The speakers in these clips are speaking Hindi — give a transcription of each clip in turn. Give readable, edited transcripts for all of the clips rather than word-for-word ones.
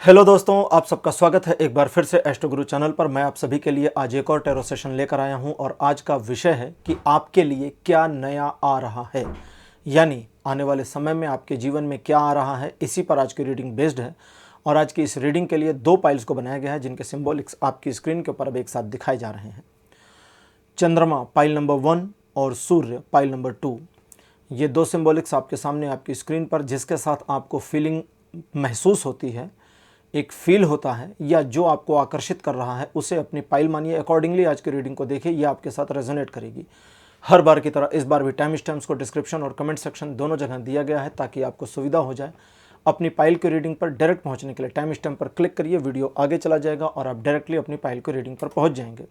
हेलो दोस्तों, आप सबका स्वागत है एक बार फिर से एस्ट्रो गुरु चैनल पर। मैं आप सभी के लिए आज एक और टैरो सेशन लेकर आया हूं और आज का विषय है कि आपके लिए क्या नया आ रहा है, यानी आने वाले समय में आपके जीवन में क्या आ रहा है। इसी पर आज की रीडिंग बेस्ड है और आज की इस रीडिंग के लिए दो पाइल्स को बनाया गया है जिनके सिंबॉलिक्स आपकी स्क्रीन के ऊपर अब एक साथ दिखाए जा रहे हैं। चंद्रमा पाइल नंबर 1 और सूर्य पाइल नंबर 2। ये दो सिंबॉलिक्स आपके सामने आपकी स्क्रीन पर, जिसके साथ आपको फीलिंग महसूस होती है, एक फील होता है या जो आपको आकर्षित कर रहा है उसे अपनी पाइल मानिए। अकॉर्डिंगली आज की रीडिंग को देखिए, यह आपके साथ रेजोनेट करेगी। हर बार की तरह इस बार भी टाइम स्टैम्प्स को डिस्क्रिप्शन और कमेंट सेक्शन दोनों जगह दिया गया है ताकि आपको सुविधा हो जाए। अपनी पाइल की रीडिंग पर डायरेक्ट पहुंचने के लिए टाइम स्टैम्प पर क्लिक करिए, वीडियो आगे चला जाएगा और आप डायरेक्टली अपनी पाइल की रीडिंग पर पहुँच जाएंगे।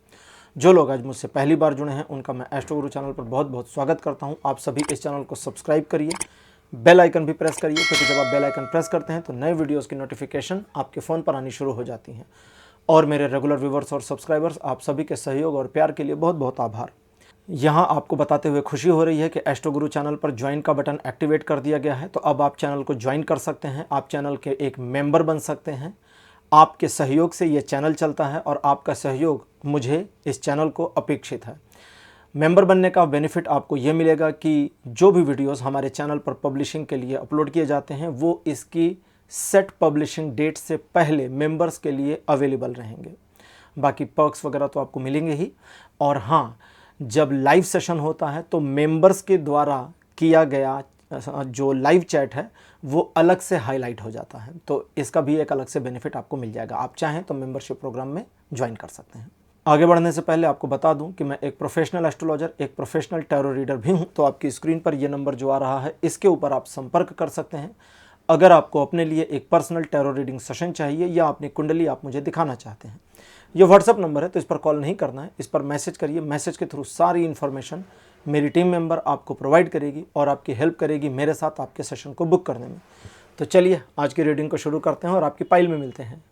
जो लोग आज मुझसे पहली बार जुड़े हैं उनका मैं एस्ट्रो गुरु चैनल पर बहुत बहुत स्वागत करता हूँ। आप सभी इस चैनल को सब्सक्राइब करिए, बेल आइकन भी प्रेस करिए, क्योंकि जब आप बेल आइकन प्रेस करते हैं तो नए वीडियोस की नोटिफिकेशन आपके फ़ोन पर आनी शुरू हो जाती हैं। और मेरे रेगुलर व्यूवर्स और सब्सक्राइबर्स, आप सभी के सहयोग और प्यार के लिए बहुत बहुत आभार। यहाँ आपको बताते हुए खुशी हो रही है कि एस्ट्रो गुरु चैनल पर ज्वाइन का बटन एक्टिवेट कर दिया गया है, तो अब आप चैनल को ज्वाइन कर सकते हैं, आप चैनल के एक मेंबर बन सकते हैं। आपके सहयोग से ये चैनल चलता है और आपका सहयोग मुझे इस चैनल को अपेक्षित है। मेंबर बनने का बेनिफिट आपको ये मिलेगा कि जो भी वीडियोस हमारे चैनल पर पब्लिशिंग के लिए अपलोड किए जाते हैं वो इसकी सेट पब्लिशिंग डेट से पहले मेंबर्स के लिए अवेलेबल रहेंगे। बाकी पर्क्स वगैरह तो आपको मिलेंगे ही। और हाँ, जब लाइव सेशन होता है तो मेंबर्स के द्वारा किया गया जो लाइव चैट है वो अलग से हाईलाइट हो जाता है, तो इसका भी एक अलग से बेनिफिट आपको मिल जाएगा। आप चाहें तो मेंबरशिप प्रोग्राम में ज्वाइन कर सकते हैं। आगे बढ़ने से पहले आपको बता दूं कि मैं एक प्रोफेशनल एस्ट्रोलॉजर, एक प्रोफेशनल टैरो रीडर भी हूं, तो आपकी स्क्रीन पर ये नंबर जो आ रहा है इसके ऊपर आप संपर्क कर सकते हैं अगर आपको अपने लिए एक पर्सनल टैरो रीडिंग सेशन चाहिए या अपनी कुंडली आप मुझे दिखाना चाहते हैं। ये व्हाट्सअप नंबर है, तो इस पर कॉल नहीं करना है, इस पर मैसेज करिए। मैसेज के थ्रू सारी इन्फॉर्मेशन मेरी टीम मेंबर आपको प्रोवाइड करेगी और आपकी हेल्प करेगी मेरे साथ आपके सेशन को बुक करने में। तो चलिए आज की रीडिंग को शुरू करते हैं और आपकी पाइल में मिलते हैं।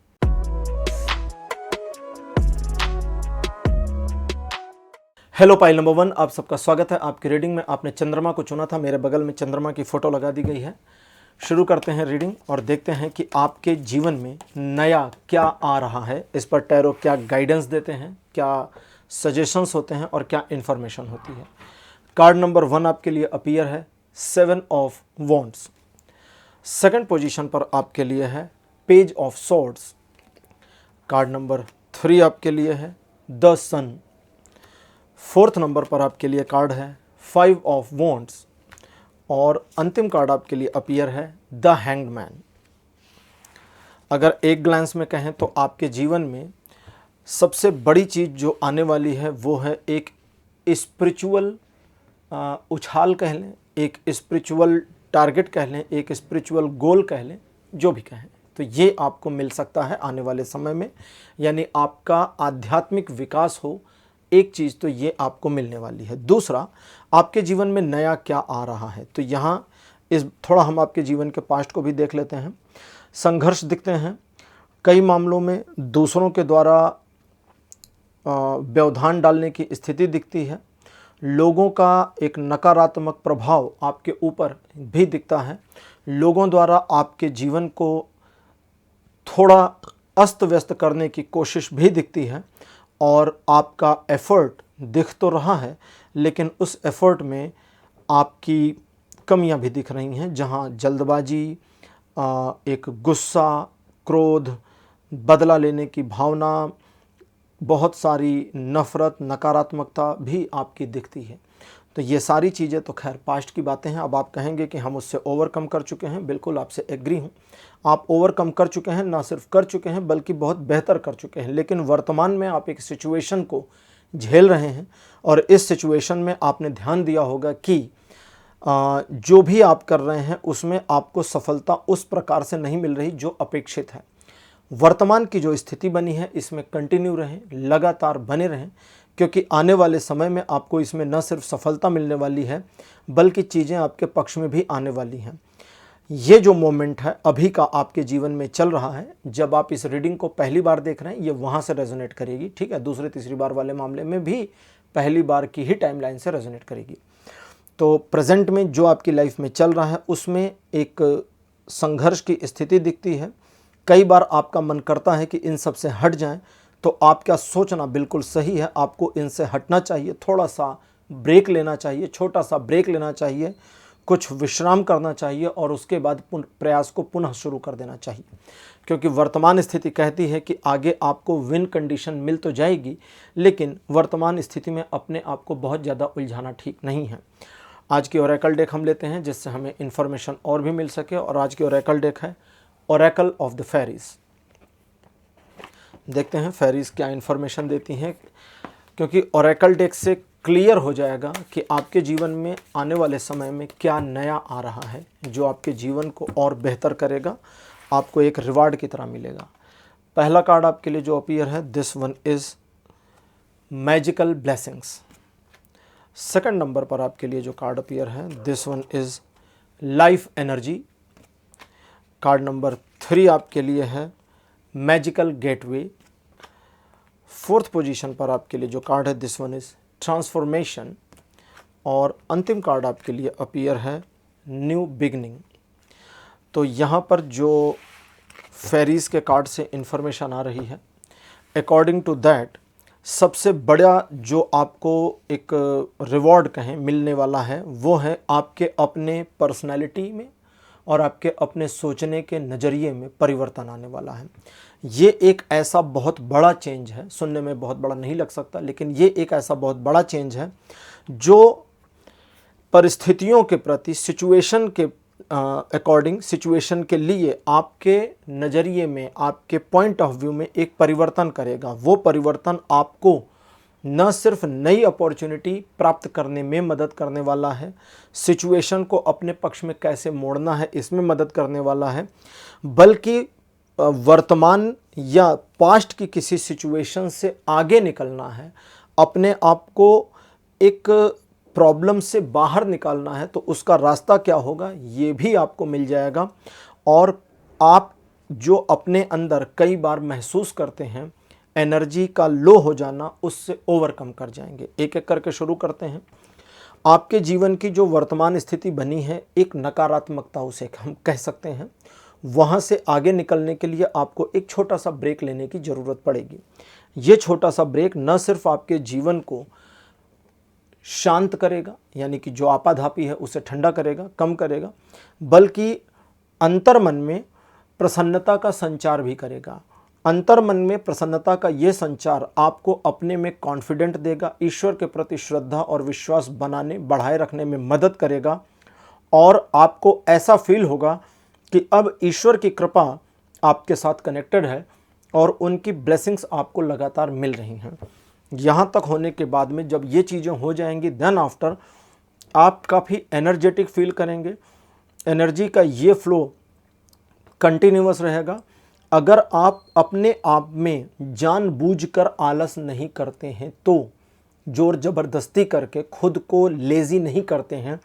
हेलो पाइल नंबर 1, आप सबका स्वागत है आपकी रीडिंग में। आपने चंद्रमा को चुना था, मेरे बगल में चंद्रमा की फोटो लगा दी गई है। शुरू करते हैं रीडिंग और देखते हैं कि आपके जीवन में नया क्या आ रहा है। इस पर टैरो क्या गाइडेंस देते हैं, क्या सजेशंस होते हैं और क्या इन्फॉर्मेशन होती है। कार्ड नंबर 1 आपके लिए अपीयर है 7 ऑफ वॉन्ड्स। सेकंड पोजीशन पर आपके लिए है page of swords. Card number 3 आपके लिए है द सन। फोर्थ नंबर पर आपके लिए कार्ड है 5 ऑफ वॉन्ड्स और अंतिम कार्ड आपके लिए अपीयर है द हैंग्ड मैन। अगर एक ग्लांस में कहें तो आपके जीवन में सबसे बड़ी चीज़ जो आने वाली है वो है एक स्पिरिचुअल उछाल कह लें, एक स्पिरिचुअल टारगेट कह लें, एक स्पिरिचुअल गोल कह लें, जो भी कहें, तो ये आपको मिल सकता है आने वाले समय में। यानी आपका आध्यात्मिक विकास हो, एक चीज़ तो ये आपको मिलने वाली है। दूसरा, आपके जीवन में नया क्या आ रहा है, तो यहाँ इस थोड़ा हम आपके जीवन के पास्ट को भी देख लेते हैं। संघर्ष दिखते हैं, कई मामलों में दूसरों के द्वारा व्यवधान डालने की स्थिति दिखती है। लोगों का एक नकारात्मक प्रभाव आपके ऊपर भी दिखता है। लोगों द्वारा आपके जीवन को थोड़ा अस्त व्यस्त करने की कोशिश भी दिखती है और आपका एफ़र्ट दिख तो रहा है लेकिन उस एफ़र्ट में आपकी कमियां भी दिख रही हैं, जहां जल्दबाजी, एक गुस्सा, क्रोध, बदला लेने की भावना, बहुत सारी नफ़रत, नकारात्मकता भी आपकी दिखती है। तो ये सारी चीज़ें तो खैर पास्ट की बातें हैं। अब आप कहेंगे कि हम उससे ओवरकम कर चुके हैं, बिल्कुल आपसे एग्री हूँ। आप ओवरकम कर चुके हैं, ना सिर्फ कर चुके हैं बल्कि बहुत बेहतर कर चुके हैं। लेकिन वर्तमान में आप एक सिचुएशन को झेल रहे हैं और इस सिचुएशन में आपने ध्यान दिया होगा कि जो भी आप कर रहे हैं उसमें आपको सफलता उस प्रकार से नहीं मिल रही जो अपेक्षित है। वर्तमान की जो स्थिति बनी है इसमें कंटिन्यू रहें, लगातार बने रहें, क्योंकि आने वाले समय में आपको इसमें न सिर्फ सफलता मिलने वाली है बल्कि चीज़ें आपके पक्ष में भी आने वाली हैं। ये जो मोमेंट है अभी का आपके जीवन में चल रहा है, जब आप इस रीडिंग को पहली बार देख रहे हैं ये वहाँ से रेजोनेट करेगी, ठीक है। दूसरे तीसरी बार वाले मामले में भी पहली बार की ही टाइमलाइन से रेजोनेट करेगी। तो प्रेजेंट में जो आपकी लाइफ में चल रहा है उसमें एक संघर्ष की स्थिति दिखती है। कई बार आपका मन करता है कि इन सब से हट जाएं, तो आपका सोचना बिल्कुल सही है, आपको इनसे हटना चाहिए, थोड़ा सा ब्रेक लेना चाहिए, छोटा सा ब्रेक लेना चाहिए, कुछ विश्राम करना चाहिए और उसके बाद प्रयास को पुनः शुरू कर देना चाहिए। क्योंकि वर्तमान स्थिति कहती है कि आगे आपको विन कंडीशन मिल तो जाएगी, लेकिन वर्तमान स्थिति में अपने आप को बहुत ज़्यादा उलझाना ठीक नहीं है। आज की ओरेकल डेक हम लेते हैं जिससे हमें इन्फॉर्मेशन और भी मिल सके, और आज की ओरेकल डेक है ओरेकल ऑफ द फेरीज। देखते हैं फेरीज क्या इन्फॉर्मेशन देती हैं, क्योंकि ओरेकल डेक से क्लियर हो जाएगा कि आपके जीवन में आने वाले समय में क्या नया आ रहा है जो आपके जीवन को और बेहतर करेगा, आपको एक रिवार्ड की तरह मिलेगा। पहला कार्ड आपके लिए जो अपीयर है, this one is magical blessings. Second number पर आपके लिए जो कार्ड अपीयर है, this one is life energy. Card number 3 आपके लिए है मैजिकल गेटवे। फोर्थ पोजीशन पर आपके लिए जो कार्ड है, दिस वन इज ट्रांसफॉर्मेशन। और अंतिम कार्ड आपके लिए अपीयर है न्यू बिगनिंग। तो यहाँ पर जो फेरीज के कार्ड से इन्फॉर्मेशन आ रही है, अकॉर्डिंग टू दैट सबसे बड़ा जो आपको एक रिवॉर्ड कहें मिलने वाला है, वो है आपके अपने पर्सनालिटी में और आपके अपने सोचने के नज़रिए में परिवर्तन आने वाला है। ये एक ऐसा बहुत बड़ा चेंज है, सुनने में बहुत बड़ा नहीं लग सकता, लेकिन ये एक ऐसा बहुत बड़ा चेंज है जो परिस्थितियों के प्रति, सिचुएशन के अकॉर्डिंग, सिचुएशन के लिए आपके नज़रिए में, आपके पॉइंट ऑफ व्यू में एक परिवर्तन करेगा। वो परिवर्तन आपको न सिर्फ नई अपॉर्चुनिटी प्राप्त करने में मदद करने वाला है, सिचुएशन को अपने पक्ष में कैसे मोड़ना है इसमें मदद करने वाला है, बल्कि वर्तमान या पास्ट की किसी सिचुएशन से आगे निकलना है, अपने आप को एक प्रॉब्लम से बाहर निकालना है, तो उसका रास्ता क्या होगा ये भी आपको मिल जाएगा। और आप जो अपने अंदर कई बार महसूस करते हैं एनर्जी का लो हो जाना, उससे ओवरकम कर जाएंगे। एक एक करके शुरू करते हैं। आपके जीवन की जो वर्तमान स्थिति बनी है, एक नकारात्मकता उसे हम कह सकते हैं, वहाँ से आगे निकलने के लिए आपको एक छोटा सा ब्रेक लेने की ज़रूरत पड़ेगी। ये छोटा सा ब्रेक न सिर्फ आपके जीवन को शांत करेगा, यानी कि जो आपाधापी है उसे ठंडा करेगा, कम करेगा, बल्कि अंतर्मन में प्रसन्नता का संचार भी करेगा। अंतर्मन में प्रसन्नता का ये संचार आपको अपने में कॉन्फिडेंट देगा, ईश्वर के प्रति श्रद्धा और विश्वास बढ़ाए रखने में मदद करेगा, और आपको ऐसा फील होगा कि अब ईश्वर की कृपा आपके साथ कनेक्टेड है और उनकी ब्लेसिंग्स आपको लगातार मिल रही हैं। यहाँ तक होने के बाद में जब ये चीज़ें हो जाएंगी, देन आफ्टर आप काफ़ी एनर्जेटिक फील करेंगे। एनर्जी का ये फ्लो कंटिन्यूअस रहेगा। अगर आप अपने आप में जानबूझकर आलस नहीं करते हैं, तो जोर ज़बरदस्ती करके खुद को लेज़ी नहीं करते हैं,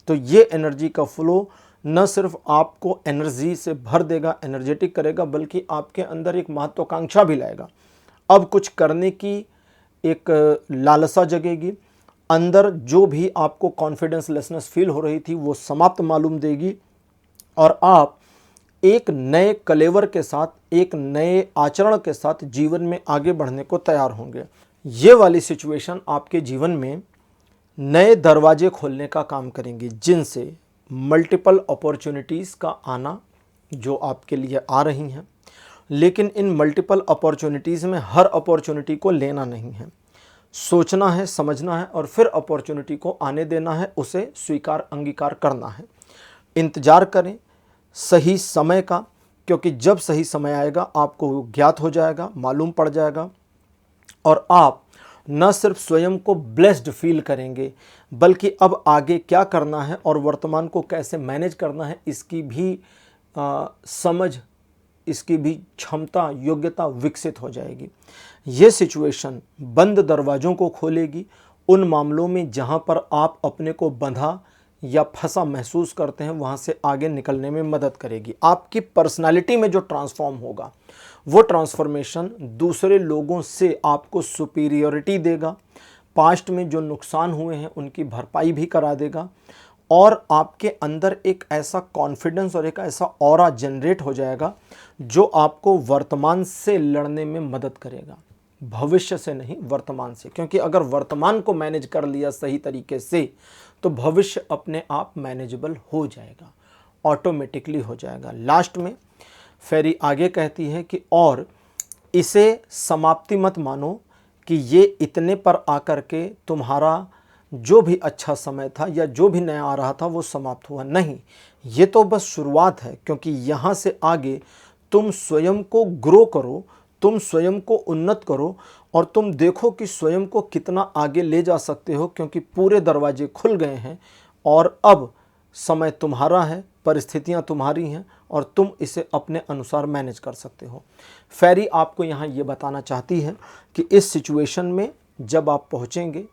तो ये एनर्जी का फ्लो न सिर्फ आपको एनर्जी से भर देगा, एनर्जेटिक करेगा, बल्कि आपके अंदर एक महत्वाकांक्षा भी लाएगा। अब कुछ करने की एक लालसा जगेगी, अंदर जो भी आपको कॉन्फिडेंस लेसनेस फील हो रही थी वो समाप्त मालूम देगी, और आप एक नए कलेवर के साथ, एक नए आचरण के साथ जीवन में आगे बढ़ने को तैयार होंगे। ये वाली सिचुएशन आपके जीवन में नए दरवाजे खोलने का काम करेंगी, जिनसे मल्टीपल अपॉर्चुनिटीज़ का आना जो आपके लिए आ रही हैं। लेकिन इन मल्टीपल अपॉर्चुनिटीज़ में हर अपॉर्चुनिटी को लेना नहीं है, सोचना है, समझना है, और फिर अपॉर्चुनिटी को आने देना है, उसे स्वीकार अंगीकार करना है। इंतज़ार करें सही समय का, क्योंकि जब सही समय आएगा आपको ज्ञात हो जाएगा, मालूम पड़ जाएगा, और आप न सिर्फ स्वयं को ब्लेस्ड फील करेंगे, बल्कि अब आगे क्या करना है और वर्तमान को कैसे मैनेज करना है इसकी भी समझ, इसकी भी क्षमता, योग्यता विकसित हो जाएगी। ये सिचुएशन बंद दरवाज़ों को खोलेगी, उन मामलों में जहाँ पर आप अपने को बंधा या फंसा महसूस करते हैं, वहाँ से आगे निकलने में मदद करेगी। आपकी पर्सनालिटी में जो ट्रांसफॉर्म होगा, वो ट्रांसफॉर्मेशन दूसरे लोगों से आपको सुपीरियरिटी देगा, पास्ट में जो नुकसान हुए हैं उनकी भरपाई भी करा देगा, और आपके अंदर एक ऐसा कॉन्फिडेंस और एक ऐसा ऑरा जनरेट हो जाएगा जो आपको वर्तमान से लड़ने में मदद करेगा, भविष्य से नहीं, वर्तमान से। क्योंकि अगर वर्तमान को मैनेज कर लिया सही तरीके से तो भविष्य अपने आप मैनेजेबल हो जाएगा, ऑटोमेटिकली हो जाएगा। लास्ट में फेरी आगे कहती है कि और इसे समाप्ति मत मानो कि ये इतने पर आकर के तुम्हारा जो भी अच्छा समय था या जो भी नया आ रहा था वो समाप्त हुआ। नहीं, ये तो बस शुरुआत है, क्योंकि यहाँ से आगे तुम स्वयं को ग्रो करो, तुम स्वयं को उन्नत करो और तुम देखो कि स्वयं को कितना आगे ले जा सकते हो, क्योंकि पूरे दरवाजे खुल गए हैं और अब समय तुम्हारा है, परिस्थितियां तुम्हारी हैं और तुम इसे अपने अनुसार मैनेज कर सकते हो। फेरी आपको यहाँ ये बताना चाहती है कि इस सिचुएशन में जब आप पहुँचेंगे,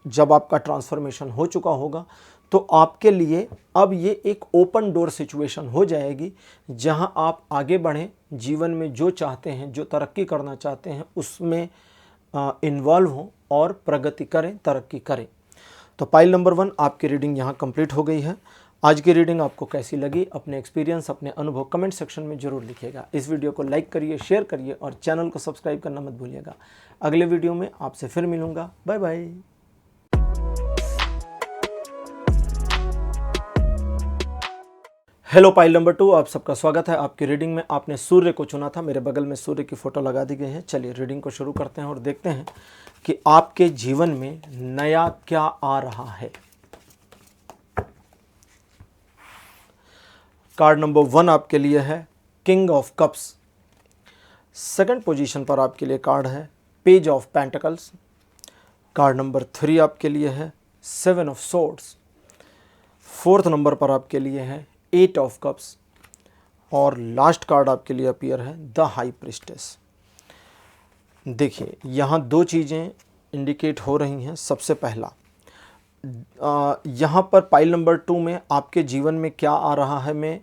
जब आपका ट्रांसफॉर्मेशन हो चुका होगा, तो आपके लिए अब ये एक ओपन डोर सिचुएशन हो जाएगी, जहां आप आगे बढ़ें, जीवन में जो चाहते हैं, जो तरक्की करना चाहते हैं उसमें इन्वॉल्व हों और प्रगति करें, तरक्की करें। तो पाइल नंबर 1 आपकी रीडिंग यहाँ कंप्लीट हो गई है। आज की रीडिंग आपको कैसी लगी, अपने एक्सपीरियंस, अपने अनुभव कमेंट सेक्शन में जरूर लिखिएगा। इस वीडियो को लाइक करिए, शेयर करिए और चैनल को सब्सक्राइब करना मत भूलिएगा। अगले वीडियो में आपसे फिर मिलूंगा। Bye bye. हेलो पाइल नंबर 2, आप सबका स्वागत है आपकी रीडिंग में। आपने सूर्य को चुना था, मेरे बगल में सूर्य की फोटो लगा दी गई है। चलिए रीडिंग को शुरू करते हैं और देखते हैं कि आपके जीवन में नया क्या आ रहा है। कार्ड नंबर 1 आपके लिए है king of cups. Second position पर आपके लिए कार्ड है page of pentacles. Card number 3 आपके लिए है 7 ऑफ सोर्ड्स। फोर्थ नंबर पर आपके लिए है 8 ऑफ कप्स और लास्ट कार्ड आपके लिए अपीयर है द हाई प्रिस्टेस। देखिए यहाँ दो चीज़ें इंडिकेट हो रही हैं। सबसे पहला, यहाँ पर पाइल नंबर 2 में आपके जीवन में क्या आ रहा है, में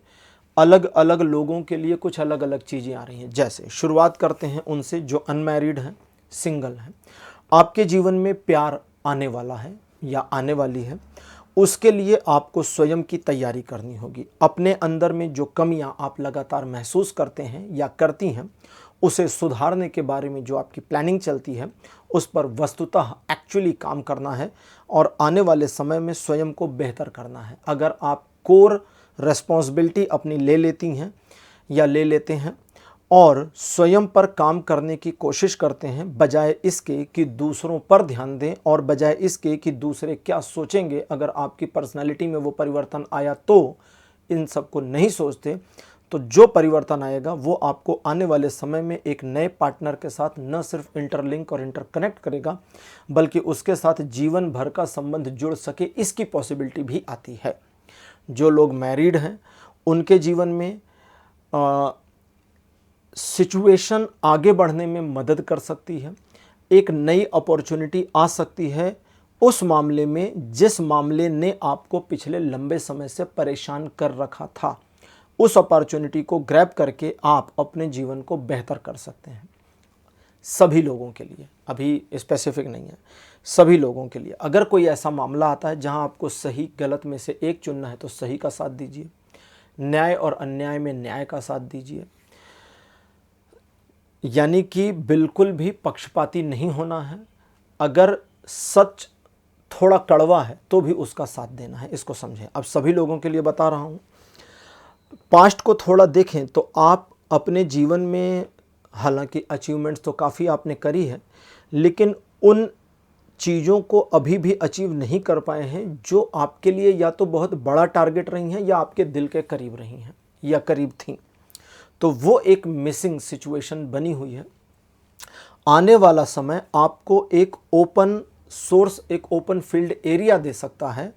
अलग अलग लोगों के लिए कुछ अलग अलग चीज़ें आ रही हैं। जैसे शुरुआत करते हैं उनसे जो अनमैरिड हैं, सिंगल हैं। आपके जीवन में प्यार आने वाला है या आने वाली है, उसके लिए आपको स्वयं की तैयारी करनी होगी। अपने अंदर में जो कमियां आप लगातार महसूस करते हैं या करती हैं, उसे सुधारने के बारे में जो आपकी प्लानिंग चलती है, उस पर वस्तुतः एक्चुअली काम करना है और आने वाले समय में स्वयं को बेहतर करना है। अगर आप कोर रिस्पॉन्सिबिलिटी अपनी ले लेती हैं या ले लेते हैं और स्वयं पर काम करने की कोशिश करते हैं, बजाय इसके कि दूसरों पर ध्यान दें और बजाय इसके कि दूसरे क्या सोचेंगे, अगर आपकी पर्सनालिटी में वो परिवर्तन आया तो इन सब को नहीं सोचते, तो जो परिवर्तन आएगा वो आपको आने वाले समय में एक नए पार्टनर के साथ न सिर्फ इंटरलिंक और इंटरकनेक्ट करेगा, बल्कि उसके साथ जीवन भर का संबंध जुड़ सके, इसकी पॉसिबिलिटी भी आती है। जो लोग मैरिड हैं उनके जीवन में सिचुएशन आगे बढ़ने में मदद कर सकती है। एक नई अपॉर्चुनिटी आ सकती है उस मामले में जिस मामले ने आपको पिछले लंबे समय से परेशान कर रखा था। उस अपॉर्चुनिटी को ग्रैब करके आप अपने जीवन को बेहतर कर सकते हैं। सभी लोगों के लिए, अभी स्पेसिफिक नहीं है, सभी लोगों के लिए। अगर कोई ऐसा मामला आता है जहां आपको सही गलत में से एक चुनना है तो सही का साथ दीजिए, न्याय और अन्याय में न्याय का साथ दीजिए। यानी कि बिल्कुल भी पक्षपाती नहीं होना है। अगर सच थोड़ा कड़वा है तो भी उसका साथ देना है, इसको समझें। अब सभी लोगों के लिए बता रहा हूँ। पास्ट को थोड़ा देखें तो आप अपने जीवन में हालांकि अचीवमेंट्स तो काफ़ी आपने करी है, लेकिन उन चीज़ों को अभी भी अचीव नहीं कर पाए हैं जो आपके लिए या तो बहुत बड़ा टारगेट रही हैं या आपके दिल के करीब रही हैं या करीब थीं। तो वो एक मिसिंग सिचुएशन बनी हुई है। आने वाला समय आपको एक ओपन सोर्स, एक ओपन फील्ड एरिया दे सकता है,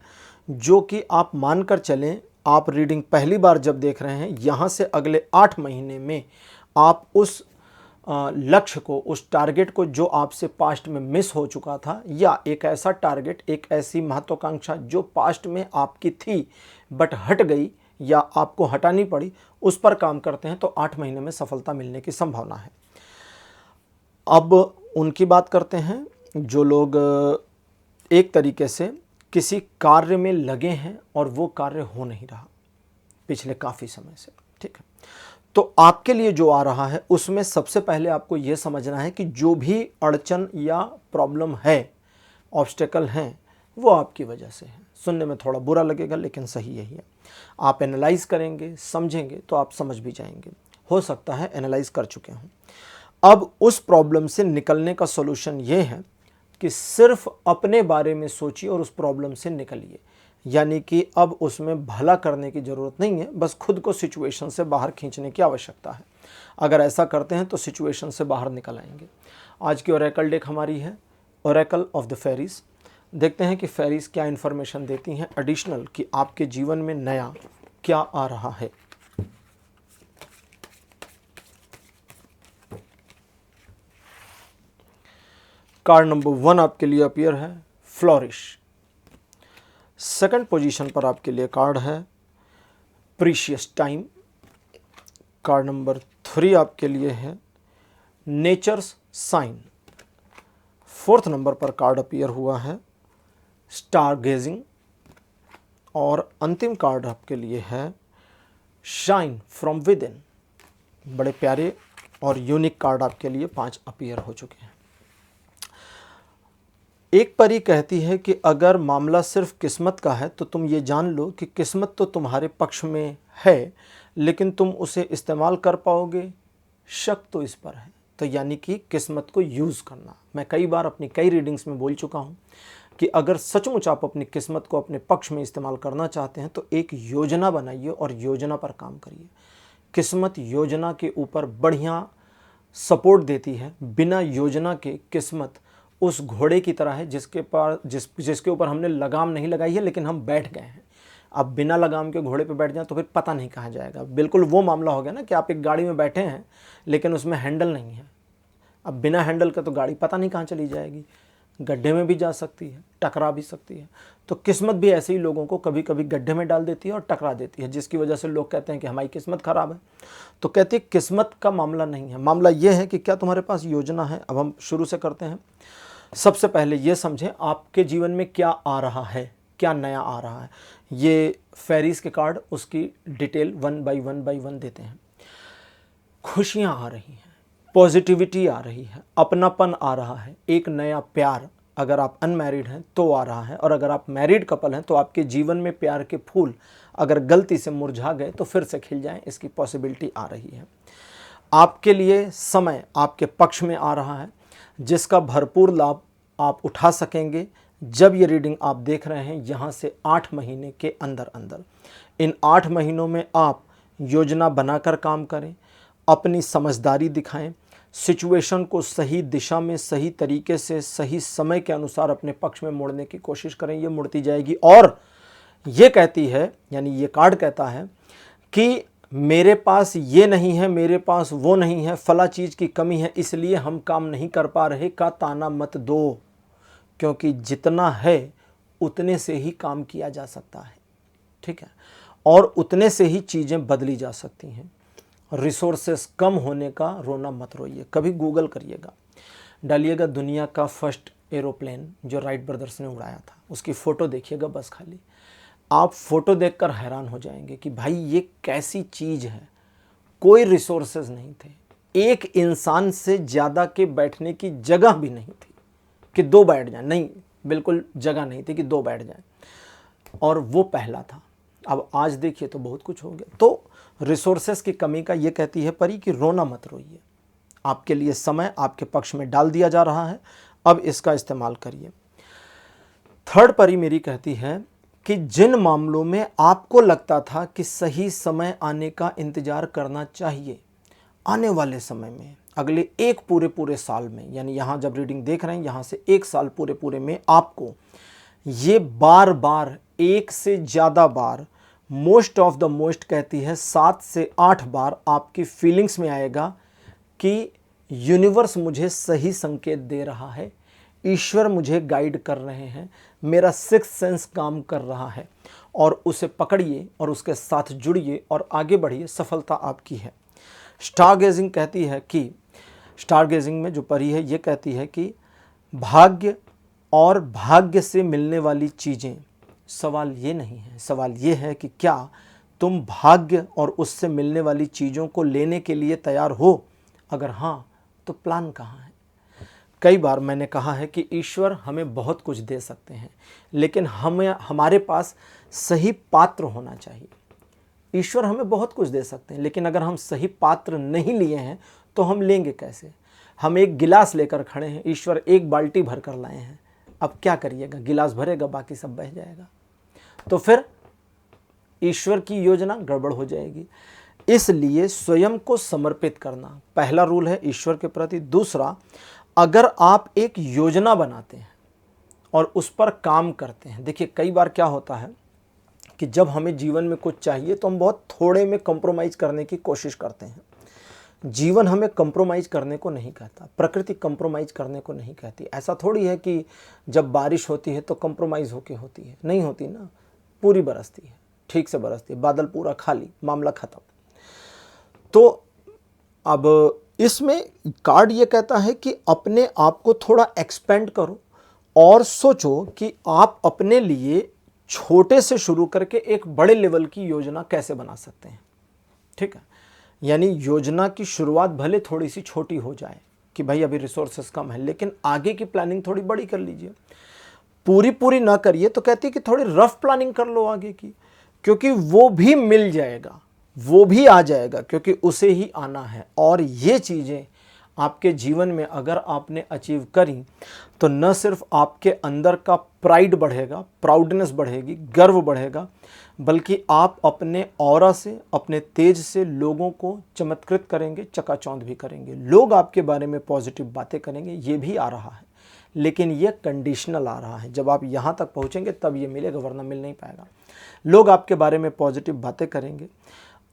जो कि आप मानकर चलें, आप रीडिंग पहली बार जब देख रहे हैं, यहाँ से अगले 8 महीने में आप उस लक्ष्य को, उस टारगेट को जो आपसे पास्ट में मिस हो चुका था, या एक ऐसा टारगेट, एक ऐसी महत्वाकांक्षा जो पास्ट में आपकी थी बट हट गई या आपको हटानी पड़ी, उस पर काम करते हैं तो 8 महीने में सफलता मिलने की संभावना है। अब उनकी बात करते हैं जो लोग एक तरीके से किसी कार्य में लगे हैं और वो कार्य हो नहीं रहा पिछले काफ़ी समय से, ठीक है। तो आपके लिए जो आ रहा है उसमें सबसे पहले आपको ये समझना है कि जो भी अड़चन या प्रॉब्लम है, ऑब्स्टेकल हैं, वो आपकी वजह से है। सुनने में थोड़ा बुरा लगेगा लेकिन सही यही है। आप एनालाइज करेंगे, समझेंगे तो आप समझ भी जाएंगे। हो सकता है एनालाइज कर चुके हों। अब उस प्रॉब्लम से निकलने का सॉल्यूशन ये है कि सिर्फ अपने बारे में सोचिए और उस प्रॉब्लम से निकलिए। यानी कि अब उसमें भला करने की ज़रूरत नहीं है, बस खुद को सिचुएशन से बाहर खींचने की आवश्यकता है। अगर ऐसा करते हैं तो सिचुएशन से बाहर निकल आएंगे। आज की ओरेकल डेक हमारी है ओरेकल ऑफ द फेरीज। देखते हैं कि फेरीज क्या इन्फॉर्मेशन देती हैं एडिशनल, कि आपके जीवन में नया क्या आ रहा है। कार्ड नंबर 1 आपके लिए अपीयर है फ्लोरिश। सेकंड पोजीशन पर आपके लिए कार्ड है प्रीशियस टाइम। कार्ड नंबर 3 आपके लिए है नेचर्स साइन। फोर्थ नंबर पर कार्ड अपीयर हुआ है स्टार गेजिंग। और अंतिम कार्ड आपके लिए है शाइन फ्रॉम विद इन। बड़े प्यारे और यूनिक कार्ड आपके लिए 5 अपीयर हो चुके हैं। एक परी कहती है कि अगर मामला सिर्फ किस्मत का है तो तुम ये जान लो कि किस्मत तो तुम्हारे पक्ष में है, लेकिन तुम उसे इस्तेमाल कर पाओगे, शक तो इस पर है। तो यानी कि किस्मत को यूज़ करना। मैं कई बार अपनी कई रीडिंग्स में बोल चुका हूँ कि अगर सचमुच आप अपनी किस्मत को अपने पक्ष में इस्तेमाल करना चाहते हैं तो एक योजना बनाइए और योजना पर काम करिए। किस्मत योजना के ऊपर बढ़िया सपोर्ट देती है। बिना योजना के किस्मत उस घोड़े की तरह है जिसके ऊपर हमने लगाम नहीं लगाई है लेकिन हम बैठ गए हैं। अब बिना लगाम के घोड़े पे बैठ जाए तो फिर पता नहीं कहाँ जाएगा। बिल्कुल वो मामला हो गया ना कि आप एक गाड़ी में बैठे हैं लेकिन उसमें हैंडल नहीं है। अब बिना हैंडल का तो गाड़ी पता नहीं कहाँ चली जाएगी, गड्ढे में भी जा सकती है, टकरा भी सकती है। तो किस्मत भी ऐसे ही लोगों को कभी कभी गड्ढे में डाल देती है और टकरा देती है, जिसकी वजह से लोग कहते हैं कि हमारी किस्मत खराब है। तो कहते हैं किस्मत का मामला नहीं है, मामला ये है कि क्या तुम्हारे पास योजना है। अब हम शुरू से करते हैं। सबसे पहले ये समझें आपके जीवन में क्या आ रहा है, क्या नया आ रहा है। ये फेरीज के कार्ड उसकी डिटेल 1 बाई 1 देते हैं। खुशियाँ आ रही हैं, पॉजिटिविटी आ रही है, अपनापन आ रहा है, एक नया प्यार अगर आप अनमैरिड हैं तो आ रहा है, और अगर आप मैरिड कपल हैं तो आपके जीवन में प्यार के फूल अगर गलती से मुरझा गए तो फिर से खिल जाएं, इसकी पॉसिबिलिटी आ रही है। आपके लिए समय आपके पक्ष में आ रहा है जिसका भरपूर लाभ आप उठा सकेंगे जब ये रीडिंग आप देख रहे हैं यहाँ से 8 महीने के अंदर अंदर। इन 8 महीनों में आप योजना बनाकर काम करें, अपनी समझदारी दिखाएं, सिचुएशन को सही दिशा में सही तरीके से सही समय के अनुसार अपने पक्ष में मोड़ने की कोशिश करें। ये मुड़ती जाएगी। और ये कहती है, यानी ये कार्ड कहता है कि मेरे पास ये नहीं है, मेरे पास वो नहीं है, फला चीज़ की कमी है इसलिए हम काम नहीं कर पा रहे का ताना मत दो, क्योंकि जितना है उतने से ही काम किया जा सकता है, ठीक है, और उतने से ही चीज़ें बदली जा सकती हैं। रिसोर्सेस कम होने का रोना मत रोइए। कभी गूगल करिएगा, डालिएगा दुनिया का फर्स्ट एरोप्लेन जो राइट ब्रदर्स ने उड़ाया था, उसकी फ़ोटो देखिएगा बस खाली। आप फ़ोटो देखकर हैरान हो जाएंगे कि भाई ये कैसी चीज़ है। कोई रिसोर्सेज नहीं थे, एक इंसान से ज़्यादा के बैठने की जगह भी नहीं थी कि 2 बैठ जाएं, नहीं, बिल्कुल जगह नहीं थी कि 2 बैठ जाएं, और वो पहला था। अब आज देखिए तो बहुत कुछ हो गया। तो रिसोर्सेस की कमी का ये कहती है परी कि रोना मत रोइए, आपके लिए समय आपके पक्ष में डाल दिया जा रहा है, अब इसका इस्तेमाल करिए। थर्ड परी मेरी कहती है कि जिन मामलों में आपको लगता था कि सही समय आने का इंतज़ार करना चाहिए, आने वाले समय में अगले एक पूरे साल में, यानी यहाँ जब रीडिंग देख रहे हैं यहाँ से 1 साल पूरे में आपको ये बार बार, 1 से ज़्यादा बार, मोस्ट ऑफ द मोस्ट कहती है 7 से 8 बार आपकी फीलिंग्स में आएगा कि यूनिवर्स मुझे सही संकेत दे रहा है, ईश्वर मुझे गाइड कर रहे हैं, मेरा सिक्स्थ सेंस काम कर रहा है, और उसे पकड़िए और उसके साथ जुड़िए और आगे बढ़िए, सफलता आपकी है। स्टार गेजिंग कहती है कि, स्टार गेजिंग में जो परी है ये कहती है कि भाग्य और भाग्य से मिलने वाली चीज़ें, सवाल ये नहीं है, सवाल ये है कि क्या तुम भाग्य और उससे मिलने वाली चीज़ों को लेने के लिए तैयार हो? अगर हाँ, तो प्लान कहाँ है? कई बार मैंने कहा है कि ईश्वर हमें बहुत कुछ दे सकते हैं, लेकिन हमारे पास सही पात्र होना चाहिए। ईश्वर हमें बहुत कुछ दे सकते हैं, लेकिन अगर हम सही पात्र नहीं लिए हैं तो हम लेंगे कैसे? हम एक गिलास लेकर खड़े हैं, ईश्वर एक बाल्टी भर कर लाए हैं, अब क्या करिएगा? गिलास भरेगा, बाकी सब बह जाएगा, तो फिर ईश्वर की योजना गड़बड़ हो जाएगी। इसलिए स्वयं को समर्पित करना पहला रूल है ईश्वर के प्रति। दूसरा, अगर आप एक योजना बनाते हैं और उस पर काम करते हैं, देखिए कई बार क्या होता है कि जब हमें जीवन में कुछ चाहिए तो हम बहुत थोड़े में कंप्रोमाइज करने की कोशिश करते हैं। जीवन हमें कंप्रोमाइज करने को नहीं कहता, प्रकृति कंप्रोमाइज करने को नहीं कहती। ऐसा थोड़ी है कि जब बारिश होती है तो कंप्रोमाइज होके होती है, नहीं होती ना, पूरी बरसती है, ठीक से बरसती है, बादल पूरा खाली, मामला खत्म। तो अब इसमें कार्ड ये कहता है कि अपने आप को थोड़ा एक्सपेंड करो और सोचो कि आप अपने लिए छोटे से शुरू करके एक बड़े लेवल की योजना कैसे बना सकते हैं। ठीक है, यानी योजना की शुरुआत भले थोड़ी सी छोटी हो जाए कि भाई अभी रिसोर्सेस कम है, लेकिन आगे की प्लानिंग थोड़ी बड़ी कर लीजिए। पूरी ना करिए तो कहती है कि थोड़ी रफ प्लानिंग कर लो आगे की, क्योंकि वो भी मिल जाएगा, वो भी आ जाएगा, क्योंकि उसे ही आना है। और ये चीज़ें आपके जीवन में अगर आपने अचीव करी तो न सिर्फ आपके अंदर का प्राइड बढ़ेगा, प्राउडनेस बढ़ेगी, गर्व बढ़ेगा, बल्कि आप अपने ऑरा से, अपने तेज से लोगों को चमत्कृत करेंगे, चकाचौंध भी करेंगे। लोग आपके बारे में पॉजिटिव बातें करेंगे, ये भी आ रहा है, लेकिन ये कंडीशनल आ रहा है। जब आप यहाँ तक पहुँचेंगे तब ये मिलेगा, वरना मिल नहीं पाएगा। लोग आपके बारे में पॉजिटिव बातें करेंगे,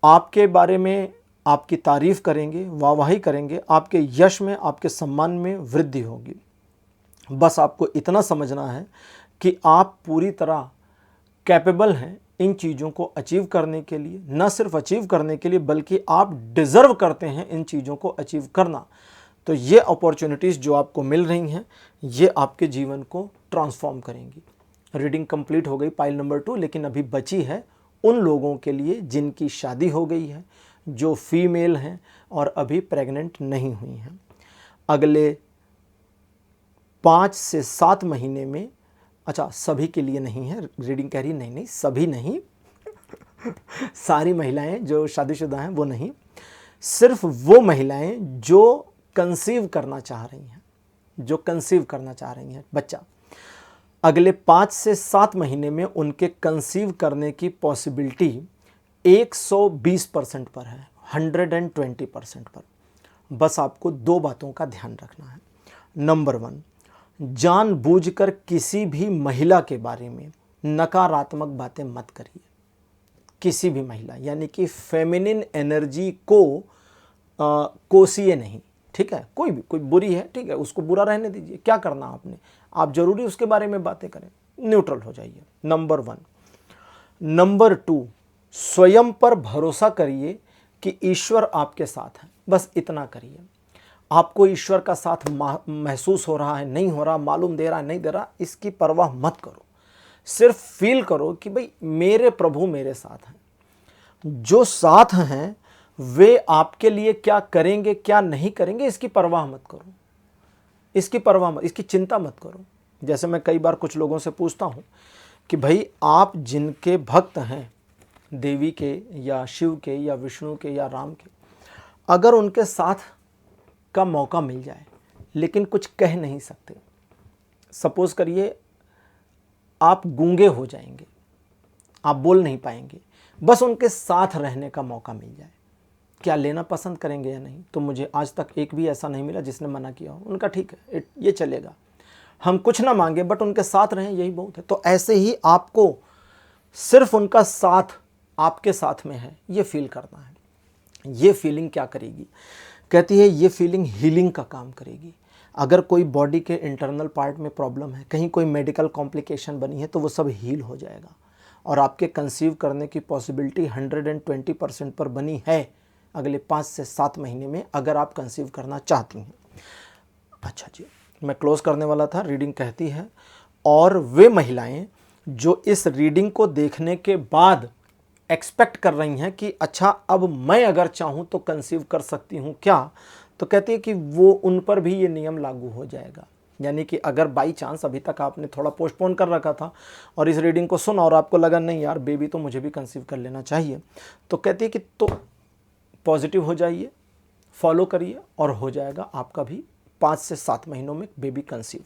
आपके बारे में आपकी तारीफ़ करेंगे, वाहवाही करेंगे, आपके यश में, आपके सम्मान में वृद्धि होगी। बस आपको इतना समझना है कि आप पूरी तरह कैपेबल हैं इन चीज़ों को अचीव करने के लिए। न सिर्फ अचीव करने के लिए, बल्कि आप डिज़र्व करते हैं इन चीज़ों को अचीव करना। तो ये अपॉर्चुनिटीज़ जो आपको मिल रही हैं, ये आपके जीवन को ट्रांसफॉर्म करेंगी। रीडिंग कंप्लीट हो गई पाइल नंबर 2, लेकिन अभी बची है उन लोगों के लिए जिनकी शादी हो गई है, जो फीमेल हैं और अभी प्रेग्नेंट नहीं हुई हैं। अगले 5 से 7 महीने में, अच्छा सभी के लिए नहीं है, रीडिंग कह रही नहीं सभी नहीं सारी महिलाएं जो शादीशुदा हैं वो नहीं, सिर्फ वो महिलाएं जो कंसीव करना चाह रही हैं, जो कंसीव करना चाह रही हैं बच्चा, अगले 5 से 7 महीने में उनके कंसीव करने की पॉसिबिलिटी 120% पर है, 120% पर। बस आपको 2 बातों का ध्यान रखना है। नंबर 1, जानबूझकर किसी भी महिला के बारे में नकारात्मक बातें मत करिए। किसी भी महिला, यानी कि फेमिनिन एनर्जी को कोसिए नहीं। ठीक है, कोई बुरी है, ठीक है, उसको बुरा रहने दीजिए, क्या करना आपने, आप जरूरी उसके बारे में बातें करें, न्यूट्रल हो जाइए। नंबर 1। नंबर 2, स्वयं पर भरोसा करिए कि ईश्वर आपके साथ है, बस इतना करिए। आपको ईश्वर का साथ महसूस हो रहा है, नहीं हो रहा, मालूम दे रहा है, नहीं दे रहा, इसकी परवाह मत करो। सिर्फ फील करो कि भाई मेरे प्रभु मेरे साथ हैं। जो साथ हैं वे आपके लिए क्या करेंगे, क्या नहीं करेंगे, इसकी परवाह मत करो, इसकी परवाह मत, इसकी चिंता मत करो। जैसे मैं कई बार कुछ लोगों से पूछता हूँ कि भाई आप जिनके भक्त हैं, देवी के या शिव के या विष्णु के या राम के, अगर उनके साथ का मौका मिल जाए लेकिन कुछ कह नहीं सकते, सपोज करिए आप गूंगे हो जाएंगे, आप बोल नहीं पाएंगे, बस उनके साथ रहने का मौका मिल जाए, क्या लेना पसंद करेंगे या नहीं? तो मुझे आज तक एक भी ऐसा नहीं मिला जिसने मना किया हो। उनका ठीक है, ये चलेगा, हम कुछ ना मांगे बट उनके साथ रहें, यही बहुत है। तो ऐसे ही आपको सिर्फ उनका साथ आपके साथ में है, ये फील करना है। ये फीलिंग क्या करेगी? कहती है ये फीलिंग हीलिंग का काम करेगी। अगर कोई बॉडी के इंटरनल पार्ट में प्रॉब्लम है, कहीं कोई मेडिकल कॉम्प्लिकेशन बनी है, तो वो सब हील हो जाएगा और आपके कंसीव करने की पॉसिबिलिटी 120% पर बनी है अगले 5 से 7 महीने में, अगर आप कंसीव करना चाहती हैं। अच्छा जी, मैं क्लोज करने वाला था। रीडिंग कहती है, और वे महिलाएं जो इस रीडिंग को देखने के बाद एक्सपेक्ट कर रही हैं कि अच्छा अब मैं अगर चाहूँ तो कंसीव कर सकती हूँ क्या, तो कहती है कि वो उन पर भी ये नियम लागू हो जाएगा। यानी कि अगर बाई चांस अभी तक आपने थोड़ा पोस्टपोन कर रखा था और इस रीडिंग को सुना और आपको लगा नहीं यार बेबी तो मुझे भी कंसीव कर लेना चाहिए, तो कहती है कि तो पॉजिटिव हो जाइए, फॉलो करिए और हो जाएगा आपका भी 5 से 7 महीनों में बेबी कंसीव।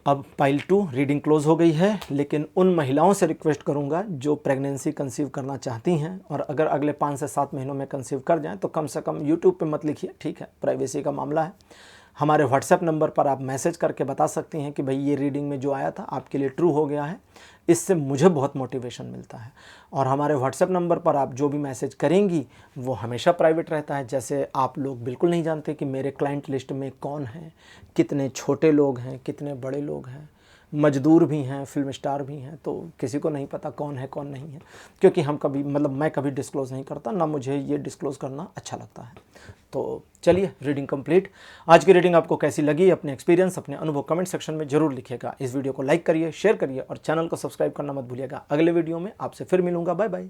अब पाइल 2 रीडिंग क्लोज हो गई है, लेकिन उन महिलाओं से रिक्वेस्ट करूंगा जो प्रेगनेंसी कंसीव करना चाहती हैं और अगर अगले 5 से 7 महीनों में कंसीव कर जाएं तो कम से कम यूट्यूब पे मत लिखिए, ठीक है, प्राइवेसी का मामला है। हमारे व्हाट्सएप नंबर पर आप मैसेज करके बता सकती हैं कि भाई ये रीडिंग में जो आया था आपके लिए ट्रू हो गया है। इससे मुझे बहुत मोटिवेशन मिलता है। और हमारे व्हाट्सएप नंबर पर आप जो भी मैसेज करेंगी वो हमेशा प्राइवेट रहता है। जैसे आप लोग बिल्कुल नहीं जानते कि मेरे क्लाइंट लिस्ट में कौन है, कितने छोटे लोग हैं, कितने बड़े लोग हैं, मजदूर भी हैं, फिल्म स्टार भी हैं, तो किसी को नहीं पता कौन है कौन नहीं है, क्योंकि हम कभी मैं कभी डिस्क्लोज़ नहीं करता, ना मुझे ये डिस्क्लोज़ करना अच्छा लगता है। तो चलिए रीडिंग कंप्लीट। आज की रीडिंग आपको कैसी लगी, अपने एक्सपीरियंस, अपने अनुभव कमेंट सेक्शन में जरूर लिखिएगा। इस वीडियो को लाइक करिए, शेयर करिए और चैनल को सब्सक्राइब करना मत भूलिएगा। अगले वीडियो में आपसे फिर मिलूंगा। Bye bye.